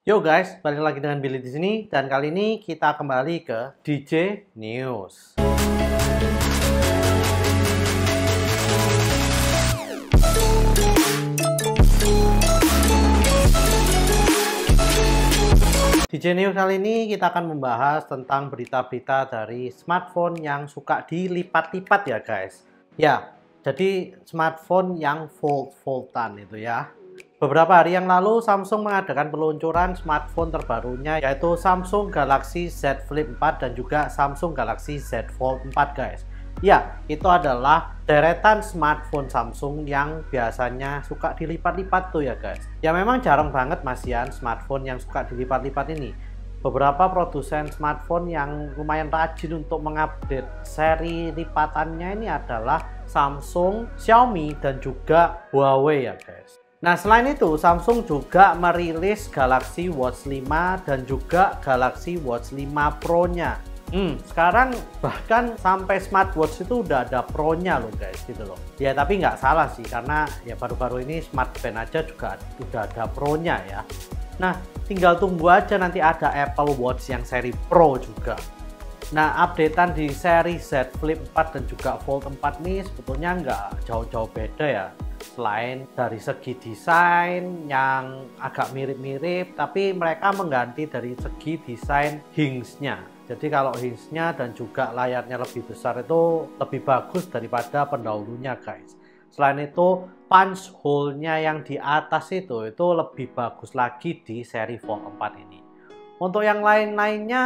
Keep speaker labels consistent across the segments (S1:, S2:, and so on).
S1: Yo guys, balik lagi dengan Billy di sini dan kali ini kita kembali ke DJ News. DJ News kali ini kita akan membahas tentang berita-berita dari smartphone yang suka dilipat-lipat ya guys. Ya, jadi smartphone yang fold-foldan itu ya. Beberapa hari yang lalu Samsung mengadakan peluncuran smartphone terbarunya yaitu Samsung Galaxy Z Flip 4 dan juga Samsung Galaxy Z Fold 4 guys. Ya, itu adalah deretan smartphone Samsung yang biasanya suka dilipat-lipat tuh ya guys. Ya memang jarang banget masihan smartphone yang suka dilipat-lipat ini. Beberapa produsen smartphone yang lumayan rajin untuk mengupdate seri lipatannya ini adalah Samsung, Xiaomi, dan juga Huawei ya guys. Nah selain itu Samsung juga merilis Galaxy Watch 5 dan juga Galaxy Watch 5 Pro nya. Sekarang bahkan sampai smartwatch itu udah ada Pro-nya loh guys gitu loh. Ya tapi nggak salah sih karena ya baru-baru ini smartband aja juga udah ada Pro-nya ya. Nah tinggal tunggu aja nanti ada Apple Watch yang seri Pro juga. Nah updatean di seri Z Flip 4 dan juga Fold 4 nih sebetulnya nggak jauh-jauh beda ya. Selain dari segi desain yang agak mirip-mirip, tapi mereka mengganti dari segi desain hinge-nya. Jadi kalau hinge-nya dan juga layarnya lebih besar itu lebih bagus daripada pendahulunya guys. Selain itu punch hole-nya yang di atas itu lebih bagus lagi di seri Fold 4 ini. Untuk yang lain-lainnya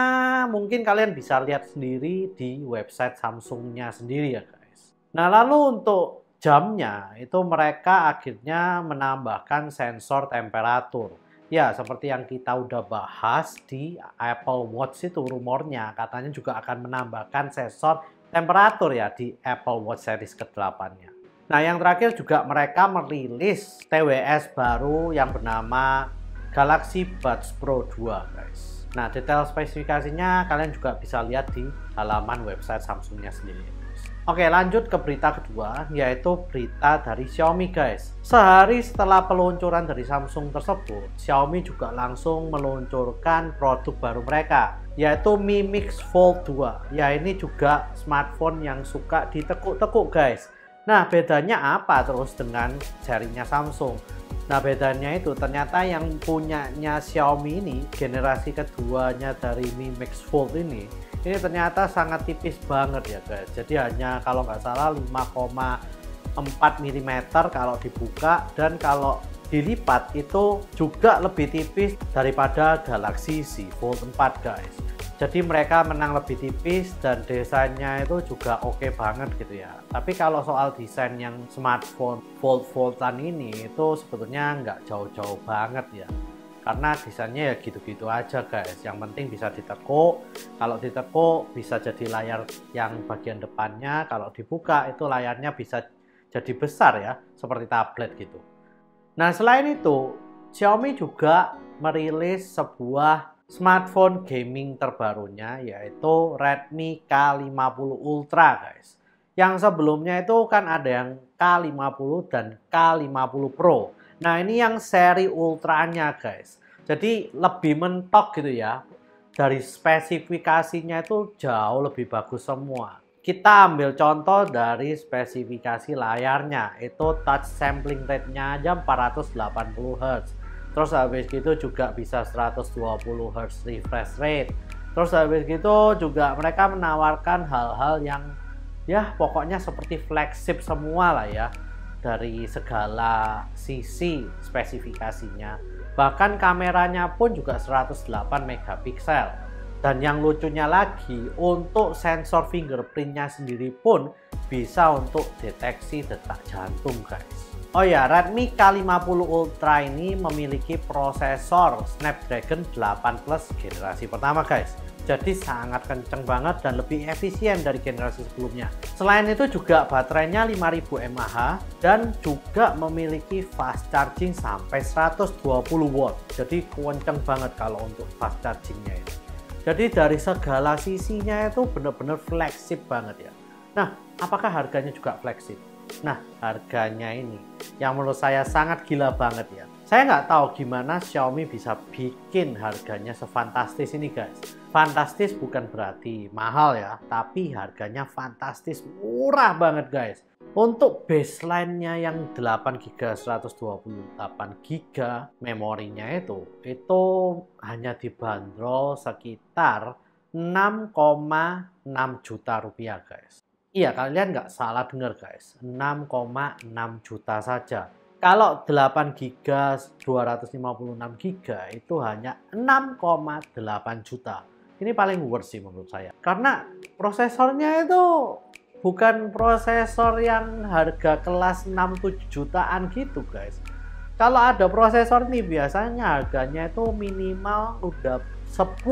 S1: mungkin kalian bisa lihat sendiri di website Samsungnya sendiri ya guys. Nah lalu untuk jamnya itu mereka akhirnya menambahkan sensor temperatur. Ya seperti yang kita udah bahas di Apple Watch itu rumornya katanya juga akan menambahkan sensor temperatur ya di Apple Watch series ke-8-nya. Nah yang terakhir juga mereka merilis TWS baru yang bernama Galaxy Buds Pro 2 guys. Nah detail spesifikasinya kalian juga bisa lihat di halaman website Samsungnya sendiri. Oke lanjut ke berita kedua yaitu berita dari Xiaomi guys. Sehari setelah peluncuran dari Samsung tersebut, Xiaomi juga langsung meluncurkan produk baru mereka yaitu Mi Mix Fold 2. Ya ini juga smartphone yang suka ditekuk-tekuk guys. Nah bedanya apa terus dengan serinya Samsung? Nah bedanya itu ternyata yang punyanya Xiaomi ini generasi keduanya dari Mi Mix Fold ini ternyata sangat tipis banget ya guys. Jadi hanya kalau nggak salah 5,4 mm kalau dibuka dan kalau dilipat itu juga lebih tipis daripada Galaxy Z Fold 4 guys. Jadi mereka menang lebih tipis dan desainnya itu juga oke banget gitu ya. Tapi kalau soal desain yang smartphone fold-foldan ini itu sebetulnya nggak jauh-jauh banget ya. Karena desainnya ya gitu-gitu aja guys. Yang penting bisa ditekuk. Kalau ditekuk bisa jadi layar yang bagian depannya. Kalau dibuka itu layarnya bisa jadi besar ya. Seperti tablet gitu. Nah selain itu Xiaomi juga merilis sebuah smartphone gaming terbarunya yaitu Redmi K50 Ultra guys. Yang sebelumnya itu kan ada yang K50 dan K50 Pro. Nah ini yang seri ultranya guys. Jadi lebih mentok gitu ya. Dari spesifikasinya itu jauh lebih bagus semua. Kita ambil contoh dari spesifikasi layarnya. Itu touch sampling rate-nya aja 480 Hz. Terus habis gitu juga bisa 120 Hz refresh rate. Terus habis gitu juga mereka menawarkan hal-hal yang ya pokoknya seperti flagship semua lah ya. Dari segala sisi spesifikasinya. Bahkan kameranya pun juga 108 megapiksel. Dan yang lucunya lagi untuk sensor fingerprintnya sendiri pun bisa untuk deteksi detak jantung guys. Oh ya, Redmi K50 Ultra ini memiliki prosesor Snapdragon 8 Plus generasi pertama guys. Jadi sangat kenceng banget dan lebih efisien dari generasi sebelumnya. Selain itu juga baterainya 5000 mAh dan juga memiliki fast charging sampai 120 watt. Jadi kenceng banget kalau untuk fast chargingnya itu. Jadi dari segala sisinya itu benar-benar flagship banget ya. Nah, apakah harganya juga flagship? Nah, harganya ini yang menurut saya sangat gila banget ya. Saya nggak tahu gimana Xiaomi bisa bikin harganya sefantastis ini guys. Fantastis bukan berarti mahal ya, tapi harganya fantastis, murah banget guys. Untuk baseline-nya yang 8GB 128GB memorinya itu hanya dibanderol sekitar 6,6 juta rupiah guys. Iya, kalian nggak salah dengar guys, 6,6 juta saja. Kalau 8GB 256GB itu hanya 6,8 juta. Ini paling worth sih menurut saya. Karena prosesornya itu bukan prosesor yang harga kelas 6-7 jutaan gitu guys. Kalau ada prosesor nih biasanya harganya itu minimal udah 10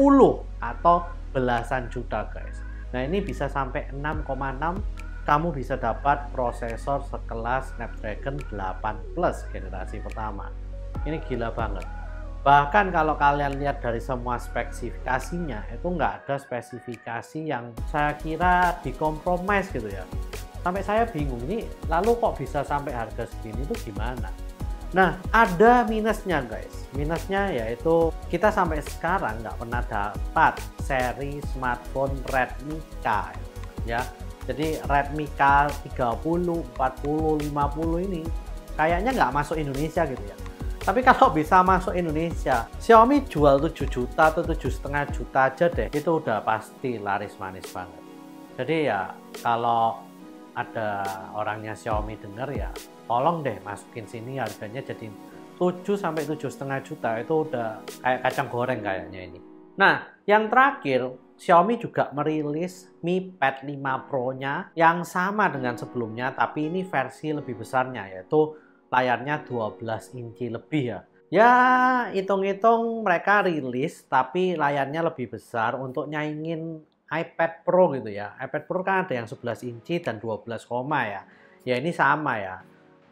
S1: atau belasan juta guys. Nah ini bisa sampai 6,6, kamu bisa dapat prosesor sekelas Snapdragon 8 Plus generasi pertama. Ini gila banget. Bahkan kalau kalian lihat dari semua spesifikasinya, itu nggak ada spesifikasi yang saya kira dikompromis gitu ya. Sampai saya bingung, ini lalu kok bisa sampai harga segini itu gimana? Nah, ada minusnya guys. Minusnya yaitu kita sampai sekarang nggak pernah dapat seri smartphone Redmi K ya. Jadi Redmi K 30, 40, 50 ini kayaknya nggak masuk Indonesia gitu ya. Tapi kalau bisa masuk Indonesia, Xiaomi jual 7 juta atau 7,5 juta aja deh, itu udah pasti laris manis banget. Jadi ya kalau ada orangnya Xiaomi denger ya, tolong deh masukin sini harganya jadi 7 sampai 7,5 juta, itu udah kayak kacang goreng kayaknya ini. Nah, yang terakhir, Xiaomi juga merilis Mi Pad 5 Pro-nya yang sama dengan sebelumnya, tapi ini versi lebih besarnya, yaitu layarnya 12 inci lebih ya. Ya, hitung-hitung mereka rilis, tapi layarnya lebih besar untuk nyaingin iPad Pro gitu ya. iPad Pro kan ada yang 11 inci dan 12, ya. Ya ini sama ya.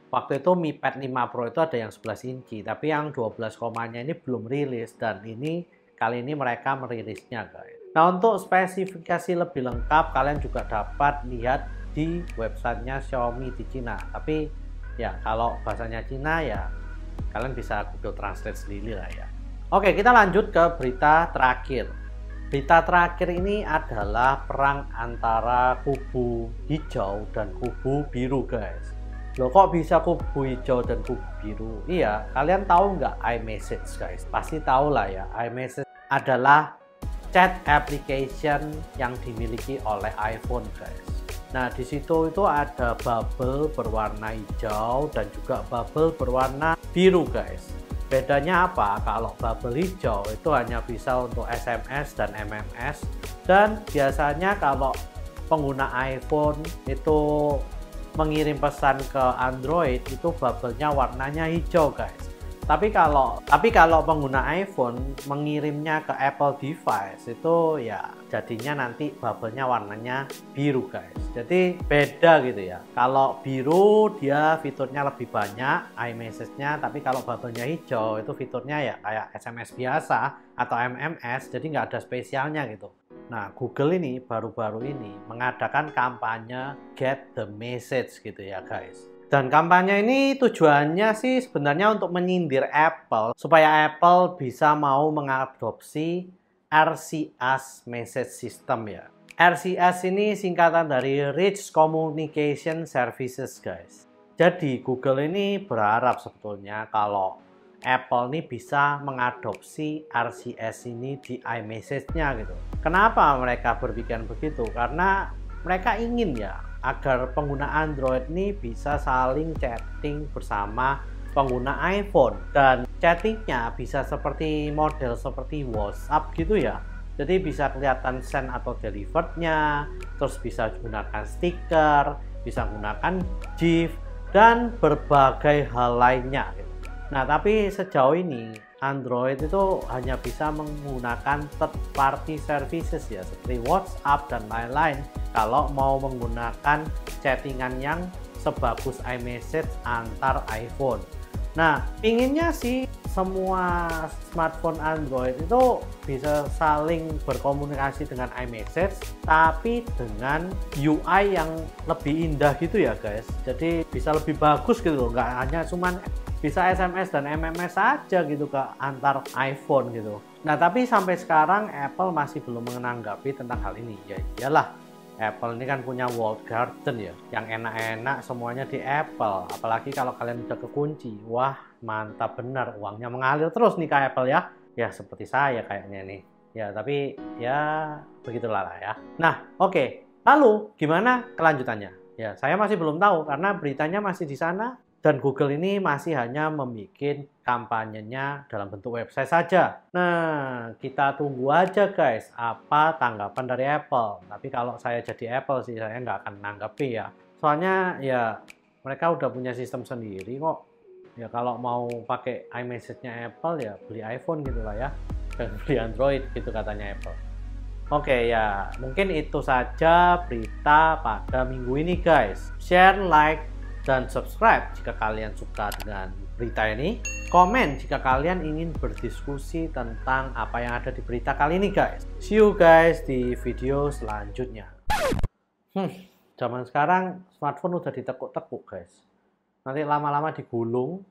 S1: Waktu itu Mi Pad 5 Pro itu ada yang 11 inci, tapi yang 12, ini belum rilis, dan ini kali ini mereka merilisnya guys. Nah untuk spesifikasi lebih lengkap kalian juga dapat lihat di websitenya Xiaomi di Cina. Tapi ya kalau bahasanya Cina ya kalian bisa Google Translate sendiri lah ya. Oke, kita lanjut ke berita terakhir. Berita terakhir ini adalah perang antara kubu hijau dan kubu biru guys. Loh kok bisa kubu hijau dan kubu biru? Iya, kalian tahu nggak iMessage guys? Pasti tahu lah ya, iMessage adalah chat application yang dimiliki oleh iPhone guys. Nah di situ itu ada bubble berwarna hijau dan juga bubble berwarna biru guys. Bedanya apa? Kalau bubble hijau itu hanya bisa untuk SMS dan MMS, dan biasanya kalau pengguna iPhone itu mengirim pesan ke Android itu bubble-nya warnanya hijau guys. Tapi kalau pengguna iPhone mengirimnya ke Apple device itu ya jadinya nanti bubble-nya warnanya biru guys. Jadi beda gitu ya. Kalau biru dia fiturnya lebih banyak iMessage-nya, tapi kalau bubble-nya hijau itu fiturnya ya kayak SMS biasa atau MMS, jadi nggak ada spesialnya gitu. Nah Google ini baru-baru ini mengadakan kampanye Get the Message gitu ya guys. Dan kampanye ini tujuannya sih sebenarnya untuk menyindir Apple supaya Apple bisa mau mengadopsi RCS Message System ya. RCS ini singkatan dari Rich Communication Services guys. Jadi Google ini berharap sebetulnya kalau Apple ini bisa mengadopsi RCS ini di iMessage-nya gitu. Kenapa mereka berpikir begitu? Karena mereka ingin ya agar pengguna Android ini bisa saling chatting bersama pengguna iPhone, dan chattingnya bisa seperti model seperti WhatsApp gitu ya. Jadi bisa kelihatan send atau deliverednya, terus bisa gunakan stiker, bisa gunakan GIF dan berbagai hal lainnya gitu. Nah tapi sejauh ini Android itu hanya bisa menggunakan third party services ya, seperti WhatsApp dan lain-lain kalau mau menggunakan chattingan yang sebagus iMessage antar iPhone. Nah, pinginnya sih semua smartphone Android itu bisa saling berkomunikasi dengan iMessage, tapi dengan UI yang lebih indah gitu ya guys. Jadi bisa lebih bagus gitu, nggak hanya cuman bisa SMS dan MMS saja gitu ke antar iPhone gitu. Nah, tapi sampai sekarang Apple masih belum menanggapi tentang hal ini. Ya iyalah, Apple ini kan punya walled garden ya, yang enak-enak semuanya di Apple. Apalagi kalau kalian udah kekunci, wah mantap benar, uangnya mengalir terus nih ke Apple ya. Ya seperti saya kayaknya nih. Ya tapi ya begitulah lah ya. Nah oke, lalu gimana kelanjutannya? Ya saya masih belum tahu karena beritanya masih di sana. Dan Google ini masih hanya membuat kampanyenya dalam bentuk website saja. Nah, kita tunggu aja guys, apa tanggapan dari Apple. Tapi kalau saya jadi Apple sih, saya nggak akan nanggapi ya. Soalnya ya mereka udah punya sistem sendiri kok. Ya kalau mau pakai iMessage-nya Apple ya beli iPhone gitu lah ya. Dan beli Android gitu katanya Apple. Oke ya, mungkin itu saja berita pada minggu ini guys. Share, like, dan subscribe jika kalian suka dengan berita ini. Komen jika kalian ingin berdiskusi tentang apa yang ada di berita kali ini guys. See you guys di video selanjutnya. Zaman sekarang smartphone udah ditekuk-tekuk guys. Nanti lama-lama digulung,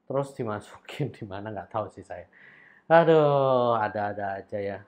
S1: terus dimasukin di mana nggak tahu sih saya. Aduh, ada-ada aja ya.